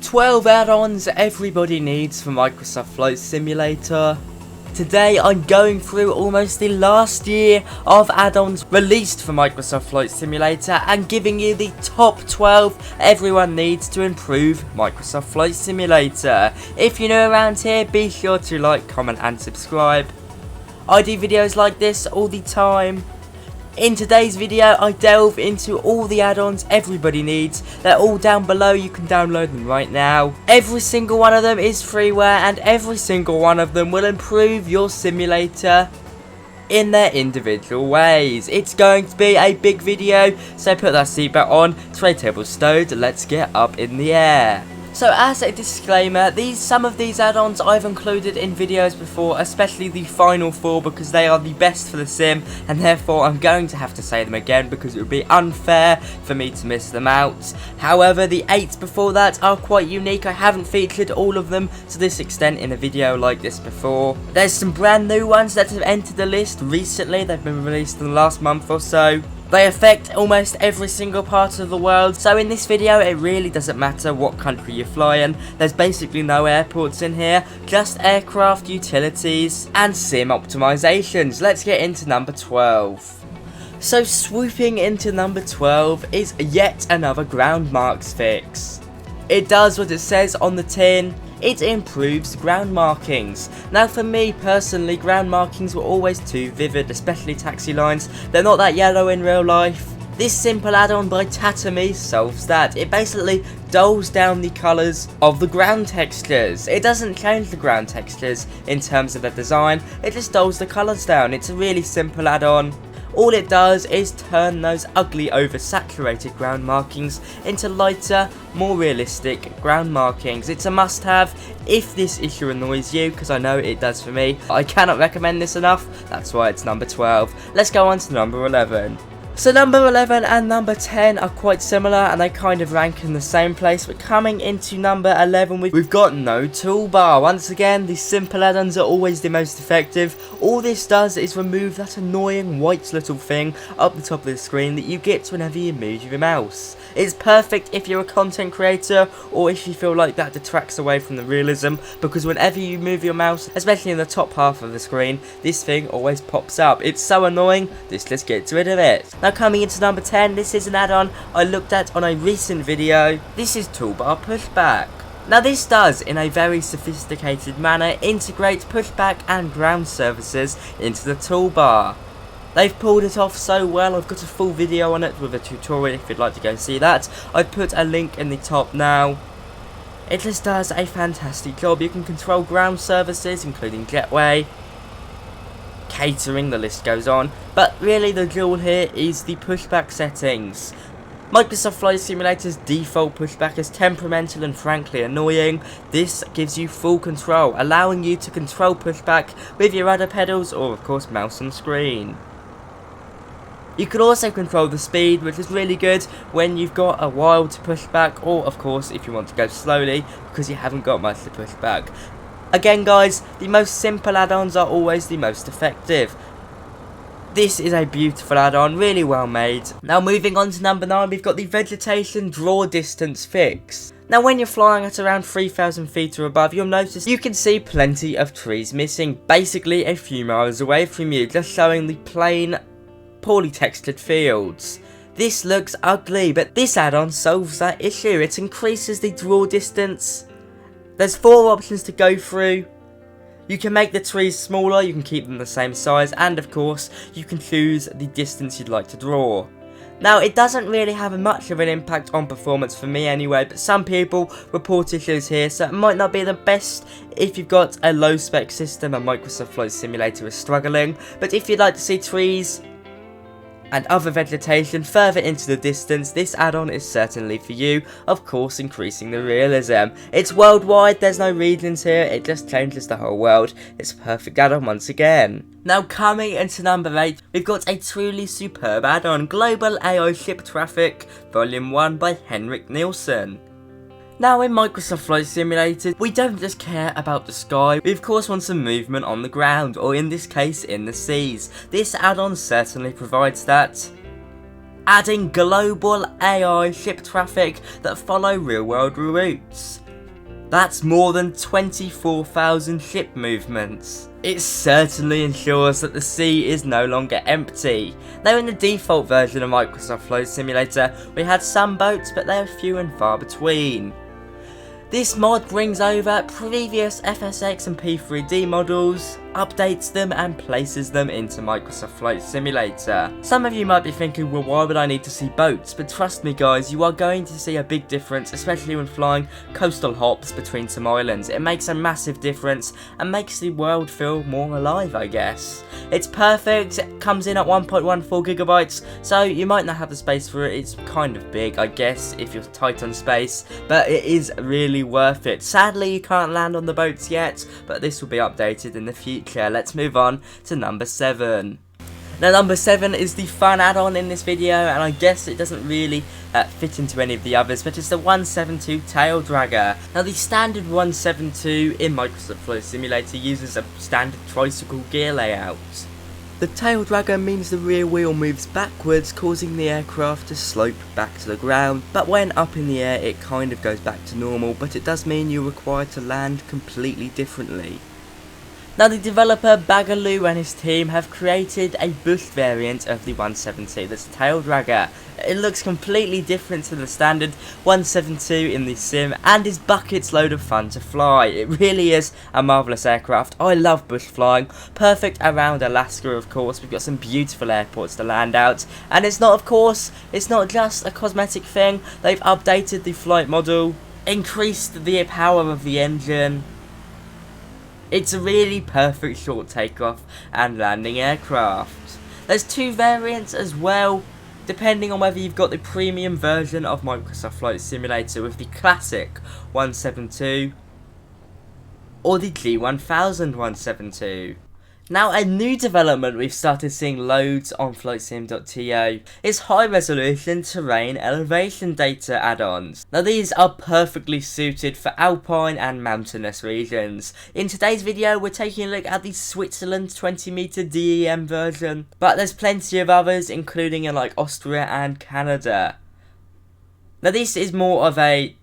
12 add-ons everybody needs for Microsoft Flight Simulator. Today I'm going through almost the last year of add-ons released for Microsoft Flight Simulator and giving you the top 12 everyone needs to improve Microsoft Flight Simulator. If you're new around here, be sure to like, comment and subscribe. I do videos like this all the time. In today's video I delve into all the add-ons everybody needs. They're all down below, you can download them right now. Every single one of them is freeware and every single one of them will improve your simulator in their individual ways. It's going to be a big video, so put that seatbelt on, tray table stowed, let's get up in the air. So as a disclaimer, some of these add-ons I've included in videos before, especially the final 4 because they are the best for the sim, and therefore I'm going to have to say them again because it would be unfair for me to miss them out. However, the 8 before that are quite unique. I haven't featured all of them to this extent in a video like this before. There's some brand new ones that have entered the list recently. They've been released in the last month or so. They affect almost every single part of the world, so in this video it really doesn't matter what country you fly in. There's basically no airports in here, just aircraft, utilities and sim optimizations. Let's get into number 12. So swooping into number 12 is yet another ground marks fix. It does what it says on the tin. It improves ground markings. Now for me personally, ground markings were always too vivid, especially taxi lines. They're not that yellow in real life. This simple add-on by Tatami solves that. It basically dulls down the colours of the ground textures. It doesn't change the ground textures in terms of the design, it just dulls the colours down. It's a really simple add-on. All it does is turn those ugly oversaturated ground markings into lighter, more realistic ground markings. It's a must-have if this issue annoys you, because I know it does for me. I cannot recommend this enough, that's why it's number 12. Let's go on to number 11. So number 11 and number 10 are quite similar and they kind of rank in the same place, but coming into number 11 we've got no toolbar. Once again, these simple add-ons are always the most effective. All this does is remove that annoying white little thing up the top of the screen that you get whenever you move your mouse. It's perfect if you're a content creator or if you feel like that detracts away from the realism, because whenever you move your mouse, especially in the top half of the screen, this thing always pops up. It's so annoying, let's get rid of it. Now coming into number 10, this is an add-on I looked at on a recent video. This is Toolbar Pushback. Now this does, in a very sophisticated manner, integrate pushback and ground services into the toolbar. They've pulled it off so well. I've got a full video on it with a tutorial if you'd like to go see that. I've put a link in the top now. It just does a fantastic job. You can control ground services including jetway, catering, the list goes on, but really the jewel here is the pushback settings. Microsoft Flight Simulator's default pushback is temperamental and frankly annoying. This gives you full control, allowing you to control pushback with your rudder pedals or of course mouse on screen. You can also control the speed, which is really good when you've got a while to push back, or of course if you want to go slowly because you haven't got much to push back. Again guys, the most simple add-ons are always the most effective. This is a beautiful add-on, really well made. Now moving on to number 9, we've got the vegetation draw distance fix. Now when you're flying at around 3,000 feet or above, you'll notice you can see plenty of trees missing, basically a few miles away from you, just showing the plain, poorly textured fields. This looks ugly, but this add-on solves that issue. It increases the draw distance. There's 4 options to go through. You can make the trees smaller, you can keep them the same size, and of course, you can choose the distance you'd like to draw. Now, it doesn't really have much of an impact on performance for me anyway, but some people report issues here, so it might not be the best if you've got a low spec system and Microsoft Flight Simulator is struggling, but if you'd like to see trees and other vegetation further into the distance, this add-on is certainly for you, of course increasing the realism. It's worldwide, there's no regions here, it just changes the whole world. It's a perfect add-on once again. Now coming into number 8, we've got a truly superb add-on, Global AI Ship Traffic, Volume 1 by Henrik Nielsen. Now in Microsoft Flight Simulator, we don't just care about the sky, we of course want some movement on the ground, or in this case in the seas. This add-on certainly provides that. Adding global AI ship traffic that follow real world routes. That's more than 24,000 ship movements. It certainly ensures that the sea is no longer empty. Now, in the default version of Microsoft Flight Simulator, we had some boats, but they are few and far between. This mod brings over previous FSX and P3D models, updates them and places them into Microsoft Flight Simulator. Some of you might be thinking, well, why would I need to see boats? But trust me guys, you are going to see a big difference, especially when flying coastal hops between some islands. It makes a massive difference and makes the world feel more alive, I guess. It's perfect, it comes in at 1.14 gigabytes, so you might not have the space for it. It's kind of big, I guess, if you're tight on space, but it is really worth it. Sadly, you can't land on the boats yet, but this will be updated in the future. Let's move on to number 7. Now, number 7 is the fun add-on in this video, and I guess it doesn't really fit into any of the others, but it's the 172 Taildragger. Now, the standard 172 in Microsoft Flight Simulator uses a standard tricycle gear layout. The Taildragger means the rear wheel moves backwards, causing the aircraft to slope back to the ground, but when up in the air it kind of goes back to normal, but it does mean you're required to land completely differently. Now, the developer Bagaloo and his team have created a bush variant of the 172 that's Taildragger. It looks completely different to the standard 172 in the sim and is buckets load of fun to fly. It really is a marvellous aircraft. I love bush flying, perfect around Alaska of course. We've got some beautiful airports to land out, and it's not just a cosmetic thing. They've updated the flight model, increased the power of the engine. It's a really perfect short takeoff and landing aircraft. There's 2 variants as well, depending on whether you've got the premium version of Microsoft Flight Simulator with the classic 172 or the G1000 172. Now, a new development we've started seeing loads on flightsim.to is high resolution terrain elevation data add-ons. Now, these are perfectly suited for alpine and mountainous regions. In today's video, we're taking a look at the Switzerland 20 meter DEM version, but there's plenty of others, including in like Austria and Canada. Now, this is more of a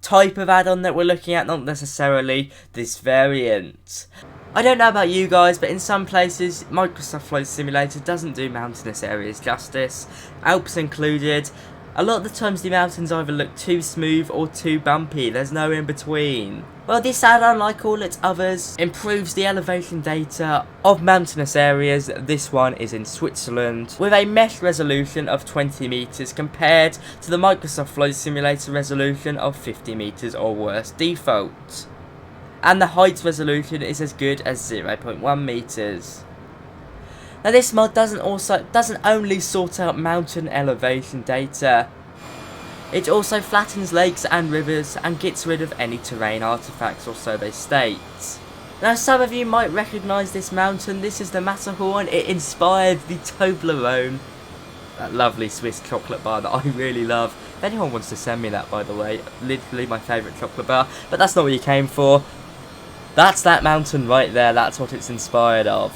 type of add-on that we're looking at, not necessarily this variant. I don't know about you guys, but in some places, Microsoft Flight Simulator doesn't do mountainous areas justice, Alps included. A lot of the times the mountains either look too smooth or too bumpy, there's no in between. Well, this add-on, like all its others, improves the elevation data of mountainous areas. This one is in Switzerland, with a mesh resolution of 20 meters compared to the Microsoft Flight Simulator resolution of 50 meters or worse default. And the height resolution is as good as 0.1 meters. Now, this mod doesn't only sort out mountain elevation data, it also flattens lakes and rivers and gets rid of any terrain artifacts, or so they state. Now, some of you might recognise this mountain. This is the Matterhorn. It inspired the Toblerone, that lovely Swiss chocolate bar that I really love. If anyone wants to send me that, by the way, literally my favourite chocolate bar, but that's not what you came for. That's that mountain right there, that's what it's inspired of.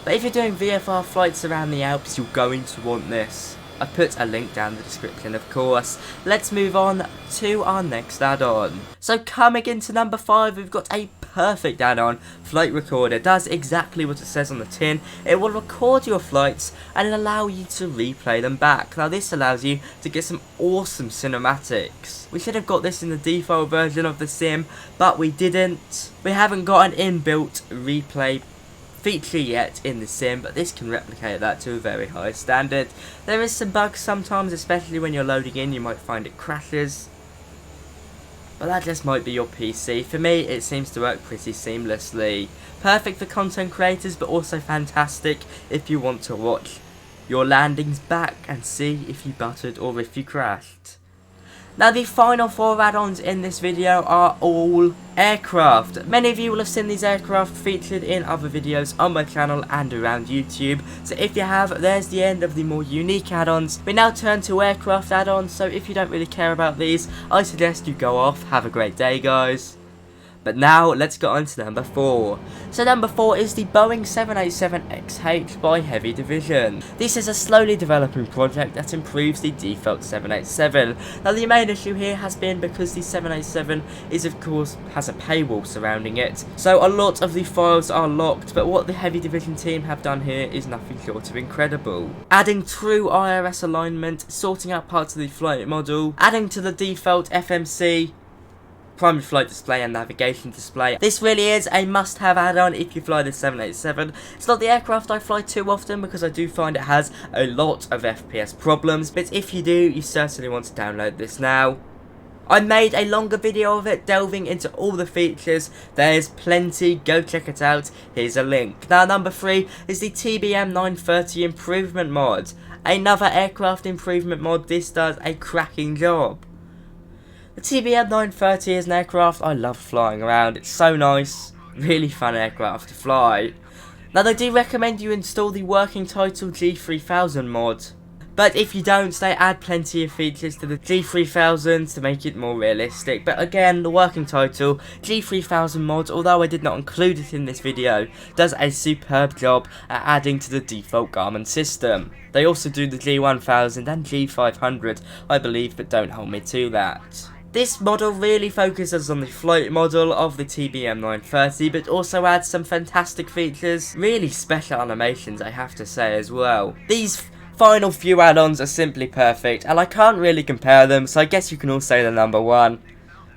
But if you're doing VFR flights around the Alps, you're going to want this. I put a link down in the description, of course. Let's move on to our next add-on. So coming into number 5, we've got a perfect add-on. Flight Recorder does exactly what it says on the tin. It will record your flights and allow you to replay them back. Now, this allows you to get some awesome cinematics. We should have got this in the default version of the sim, but we didn't. We haven't got an inbuilt replay feature yet in the sim, but this can replicate that to a very high standard. There is some bugs sometimes, especially when you're loading in, you might find it crashes, but that just might be your PC. For me, it seems to work pretty seamlessly. Perfect for content creators, but also fantastic if you want to watch your landings back and see if you buttered or if you crashed. Now, the final 4 add-ons in this video are all aircraft. Many of you will have seen these aircraft featured in other videos on my channel and around YouTube. So if you have, there's the end of the more unique add-ons. We now turn to aircraft add-ons, so if you don't really care about these, I suggest you go off. Have a great day, guys. But now, let's get on to number 4. So number 4 is the Boeing 787XH by Heavy Division. This is a slowly developing project that improves the default 787. Now the main issue here has been because the 787 is of course has a paywall surrounding it. So a lot of the files are locked, but what the Heavy Division team have done here is nothing short of incredible. Adding true IRS alignment, sorting out parts of the flight model, adding to the default FMC, primary flight display and navigation display. This really is a must-have add-on if you fly the 787. It's not the aircraft I fly too often because I do find it has a lot of FPS problems, but if you do, you certainly want to download this now. I made a longer video of it delving into all the features. There's plenty, go check it out, here's a link. Now number 3 is the TBM 930 Improvement Mod. Another aircraft improvement mod. This does a cracking job. The TBM 930 is an aircraft I love flying around. It's so nice, really fun aircraft to fly. Now they do recommend you install the working title G3000 mod, but if you don't, they add plenty of features to the G3000 to make it more realistic. But again, the working title G3000 mod, although I did not include it in this video, does a superb job at adding to the default Garmin system. They also do the G1000 and G500, I believe, but don't hold me to that. This model really focuses on the float model of the TBM 930, but also adds some fantastic features, really special animations I have to say as well. These final few add-ons are simply perfect, and I can't really compare them, so I guess you can all say they're number 1.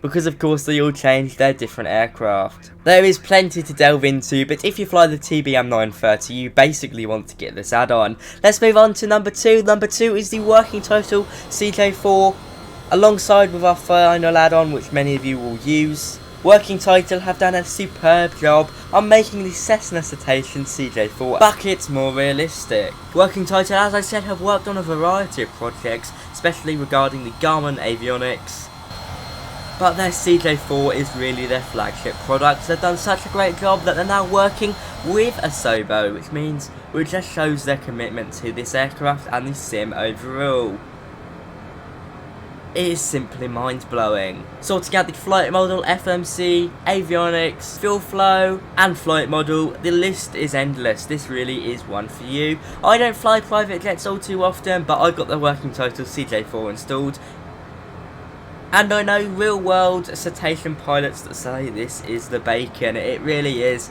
Because of course they all change their different aircraft. There is plenty to delve into, but if you fly the TBM 930, you basically want to get this add-on. Let's move on to number 2. Number 2 is the working title CJ4. Alongside with our final add-on, which many of you will use. Working title have done a superb job on making the Cessna Citation CJ4 buckets more realistic. Working title, as I said, have worked on a variety of projects, especially regarding the Garmin avionics. But their CJ4 is really their flagship product. They've done such a great job that they're now working with Asobo, which just shows their commitment to this aircraft and the sim overall. It is simply mind-blowing. Sorting out the flight model, FMC, avionics, fuel flow, and flight model, the list is endless. This really is one for you. I don't fly private jets all too often, but I got the working title CJ4 installed. And I know real-world citation pilots that say this is the bacon. It really is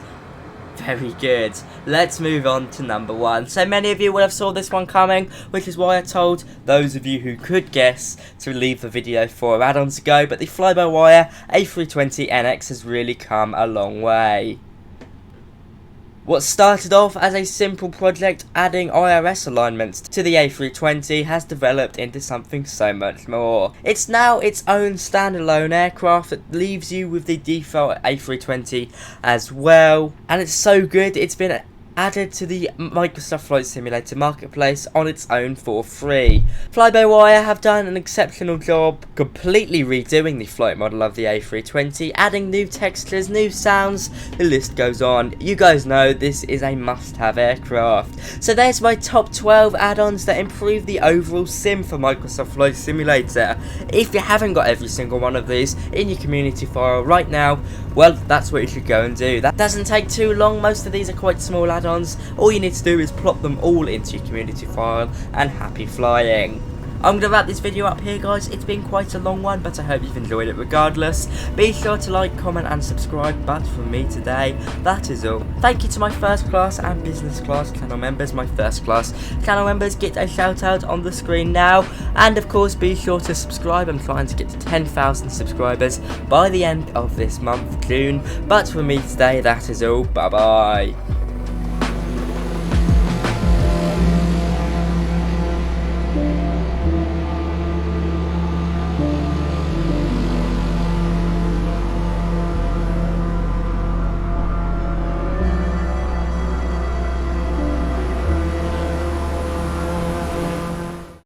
very good. Let's move on to number 1. So many of you will have saw this one coming, which is why I told those of you who could guess to leave the video 4 add-ons ago, but the flybywire A320 NX has really come a long way. What started off as a simple project adding IRS alignments to the A320 has developed into something so much more. It's now its own standalone aircraft that leaves you with the default A320 as well, and it's so good it's been added to the Microsoft Flight Simulator Marketplace on its own for free. Flybywire have done an exceptional job completely redoing the flight model of the A320, adding new textures, new sounds, the list goes on. You guys know this is a must-have aircraft. So there's my top 12 add-ons that improve the overall sim for Microsoft Flight Simulator. If you haven't got every single one of these in your community file right now, well, that's what you should go and do. That doesn't take too long. Most of these are quite small add-ons. All you need to do is plop them all into your community file and happy flying. I'm going to wrap this video up here, guys. It's been quite a long one, but I hope you've enjoyed it regardless. Be sure to like, comment and subscribe. But from me today, that is all. Thank you to my first class and business class channel members. My first class channel members get a shout out on the screen now. And of course, be sure to subscribe. I'm trying to get to 10,000 subscribers by the end of this month, June. But from me today, that is all. Bye bye.